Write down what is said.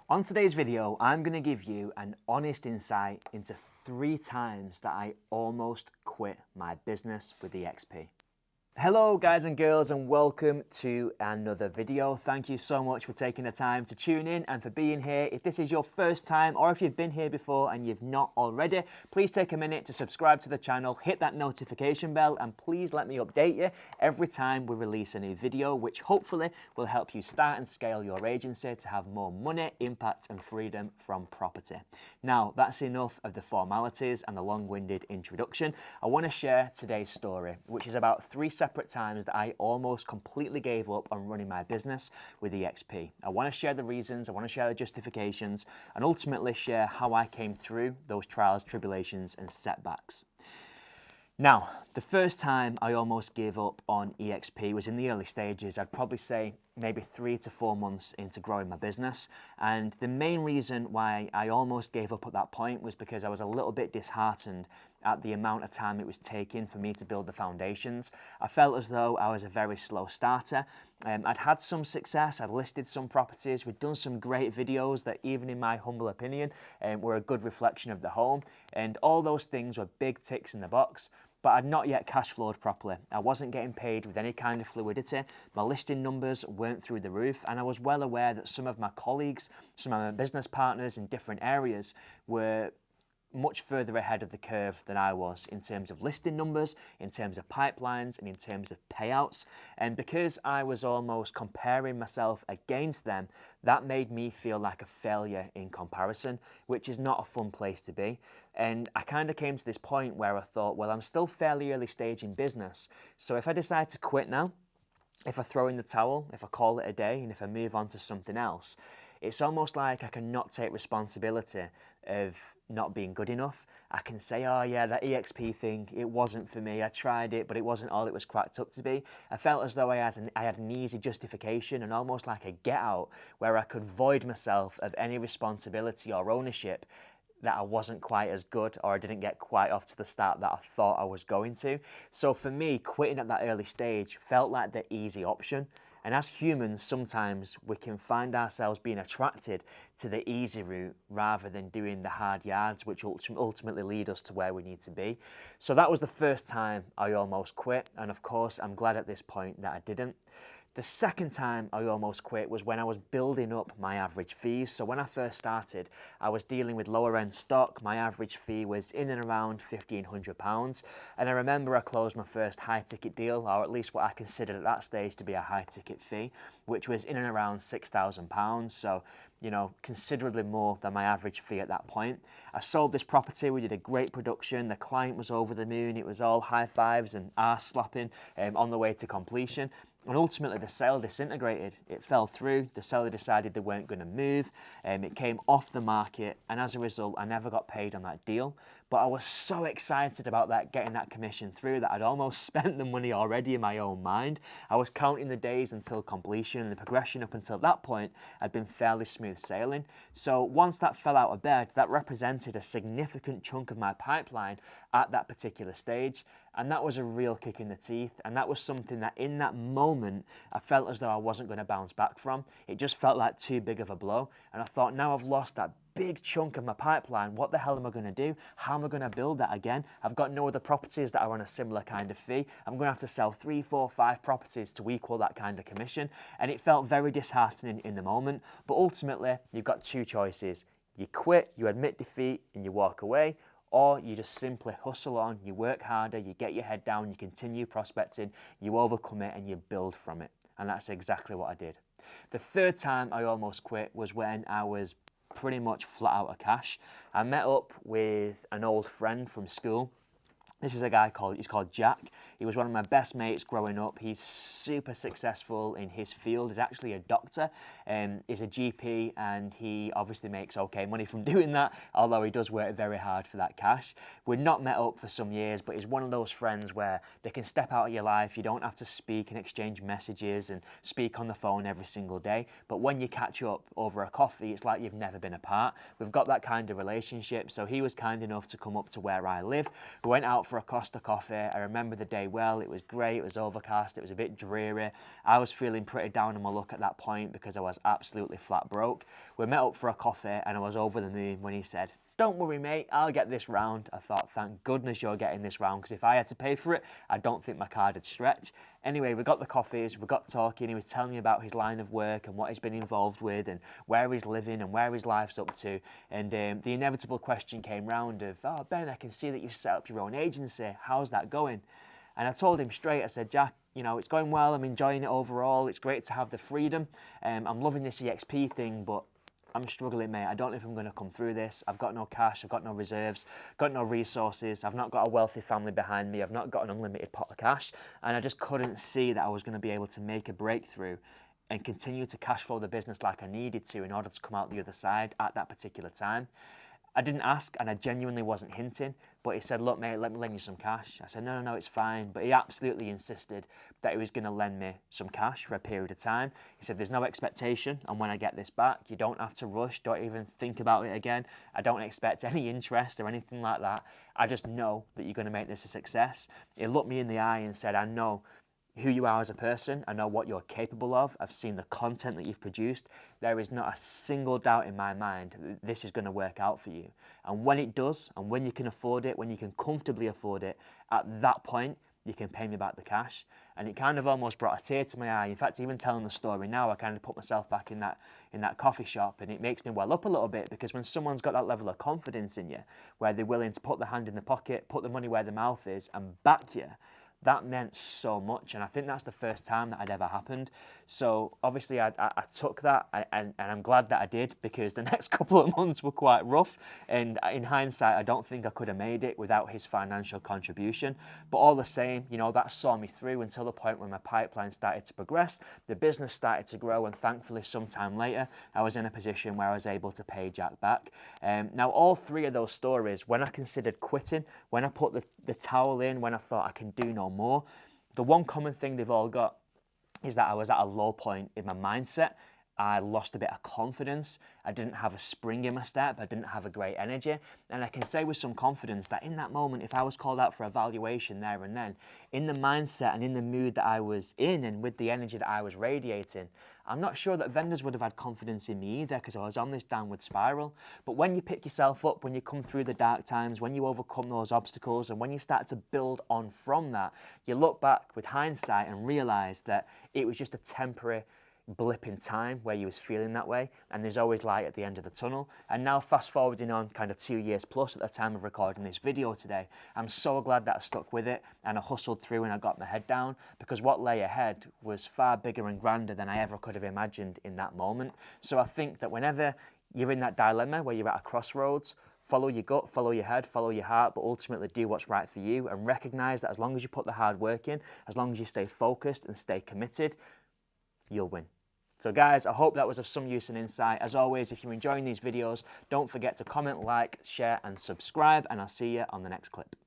On today's video, I'm going to give you an honest insight into 3 times that I almost quit my business with eXp. Hello guys and girls, and welcome to another video. Thank you so much for taking the time to tune in and for being here. If this is your first time or if you've been here before and you've not already, please take a minute to subscribe to the channel, hit that notification bell, and please let me update you every time we release a new video, which hopefully will help you start and scale your agency to have more money, impact and freedom from property. Now, that's enough of the formalities and the long-winded introduction. I want to share today's story, which is about 3 separate times that I almost completely gave up on running my business with eXp. I want to share the reasons, I want to share the justifications, and ultimately share how I came through those trials, tribulations, and setbacks. Now, the first time I almost gave up on eXp was in the early stages. I'd probably say maybe 3 to 4 months into growing my business. And the main reason why I almost gave up at that point was because I was a little bit disheartened at the amount of time it was taking for me to build the foundations. I felt as though I was a very slow starter. I'd had some success, I'd listed some properties, we'd done some great videos that, even in my humble opinion, were a good reflection of the home. And all those things were big ticks in the box. But I'd not yet cash flowed properly. I wasn't getting paid with any kind of fluidity. My listing numbers weren't through the roof, and I was well aware that some of my colleagues, some of my business partners in different areas were much further ahead of the curve than I was in terms of listing numbers, in terms of pipelines, and in terms of payouts. And because I was almost comparing myself against them, that made me feel like a failure in comparison, which is not a fun place to be. And I kind of came to this point where I thought, well, I'm still fairly early stage in business, so if I decide to quit now, if I throw in the towel, if I call it a day, and if I move on to something else, it's almost like I can not take responsibility of not being good enough. I can say, oh yeah, that eXp thing, it wasn't for me. I tried it, but it wasn't all it was cracked up to be. I felt as though I had an easy justification and almost like a get out where I could void myself of any responsibility or ownership that I wasn't quite as good, or I didn't get quite off to the start that I thought I was going to. So for me, quitting at that early stage felt like the easy option. And as humans, sometimes we can find ourselves being attracted to the easy route rather than doing the hard yards, which ultimately lead us to where we need to be. So that was the first time I almost quit. And of course, I'm glad at this point that I didn't. The second time I almost quit was when I was building up my average fees. So when I first started, I was dealing with lower end stock. My average fee was in and around £1,500. And I remember I closed my first high ticket deal, or at least what I considered at that stage to be a high ticket fee, which was in and around £6,000. So, you know, considerably more than my average fee at that point. I sold this property, we did a great production, the client was over the moon, it was all high fives and arse slapping on the way to completion. And ultimately the sale disintegrated. It fell through, the seller decided they weren't going to move, it came off the market, and as a result I never got paid on that deal. But I was so excited about that, getting that commission through, that I'd almost spent the money already in my own mind. I was counting the days until completion, and the progression up until that point had been fairly smooth sailing. So once that fell out of bed, that represented a significant chunk of my pipeline at that particular stage. And that was a real kick in the teeth. And that was something that in that moment, I felt as though I wasn't going to bounce back from. It just felt like too big of a blow. And I thought, now I've lost that big chunk of my pipeline, what the hell am I going to do? How am I going to build that again? I've got no other properties that are on a similar kind of fee. I'm going to have to sell 3, 4, 5 properties to equal that kind of commission. And it felt very disheartening in the moment. But ultimately, you've got 2 choices. You quit, you admit defeat, and you walk away. Or you just simply hustle on, you work harder, you get your head down, you continue prospecting, you overcome it and you build from it. And that's exactly what I did. The third time I almost quit was when I was pretty much flat out of cash. I met up with an old friend from school. This is a guy he's called Jack. He was one of my best mates growing up. He's super successful in his field. He's actually a doctor, he's a GP, and he obviously makes okay money from doing that, although he does work very hard for that cash. We'd not met up for some years, but he's one of those friends where they can step out of your life. You don't have to speak and exchange messages and speak on the phone every single day. But when you catch up over a coffee, it's like you've never been apart. We've got that kind of relationship. So he was kind enough to come up to where I live. We went out out for a Costa coffee. I remember the day well. It was great. It was overcast. It was a bit dreary. I was feeling pretty down on my luck at that point because I was absolutely flat broke. We met up for a coffee and I was over the moon when he said, "Don't worry, mate, I'll get this round." I thought, thank goodness you're getting this round, because if I had to pay for it, I don't think my card would stretch. Anyway, we got the coffees, we got talking. He was telling me about his line of work and what he's been involved with and where he's living and where his life's up to. And the inevitable question came round of, "Oh, Ben, I can see that you've set up your own agency. How's that going?" And I told him straight, I said, "Jack, you know, it's going well. I'm enjoying it overall. It's great to have the freedom. I'm loving this eXp thing, but I'm struggling, mate. I don't know if I'm going to come through this. I've got no cash. I've got no reserves, got no resources. I've not got a wealthy family behind me. I've not got an unlimited pot of cash." And I just couldn't see that I was going to be able to make a breakthrough and continue to cash flow the business like I needed to in order to come out the other side at that particular time. I didn't ask, and I genuinely wasn't hinting, but he said, "Look, mate, let me lend you some cash." I said, no, it's fine. But he absolutely insisted that he was going to lend me some cash for a period of time. He said, "There's no expectation on when I get this back. You don't have to rush. Don't even think about it again. I don't expect any interest or anything like that. I just know that you're going to make this a success." He looked me in the eye and said, "I know who you are as a person. I know what you're capable of. I've seen the content that you've produced. There is not a single doubt in my mind that this is going to work out for you. And when it does, and when you can afford it, when you can comfortably afford it, at that point, you can pay me back the cash." And it kind of almost brought a tear to my eye. In fact, even telling the story now, I kind of put myself back in that coffee shop, and it makes me well up a little bit, because when someone's got that level of confidence in you, where they're willing to put their hand in the pocket, put the money where their mouth is, and back you, that meant so much. And I think that's the first time that had ever happened. So obviously I took that, and I'm glad that I did, because the next couple of months were quite rough. And in hindsight, I don't think I could have made it without his financial contribution. But all the same, you know, that saw me through until the point when my pipeline started to progress, the business started to grow, and thankfully sometime later, I was in a position where I was able to pay Jack back. Now, all three of those stories, when I considered quitting, when I put the towel in, when I thought I can do no more, the one common thing they've all got is that I was at a low point in my mindset. I lost a bit of confidence. I didn't have a spring in my step. I didn't have a great energy. And I can say with some confidence that in that moment, if I was called out for evaluation there and then, in the mindset and in the mood that I was in and with the energy that I was radiating, I'm not sure that vendors would have had confidence in me either, because I was on this downward spiral. But when you pick yourself up, when you come through the dark times, when you overcome those obstacles, and when you start to build on from that, you look back with hindsight and realize that it was just a temporary blip in time where you was feeling that way, and there's always light at the end of the tunnel. And now fast forwarding on kind of 2 years plus at the time of recording this video today, I'm so glad that I stuck with it and I hustled through and I got my head down, because what lay ahead was far bigger and grander than I ever could have imagined in that moment. So I think that whenever you're in that dilemma where you're at a crossroads, follow your gut, follow your head, follow your heart, but ultimately do what's right for you, and recognize that as long as you put the hard work in, as long as you stay focused and stay committed, you'll win. So guys, I hope that was of some use and insight. As always, if you're enjoying these videos, don't forget to comment, like, share, and subscribe, and I'll see you on the next clip.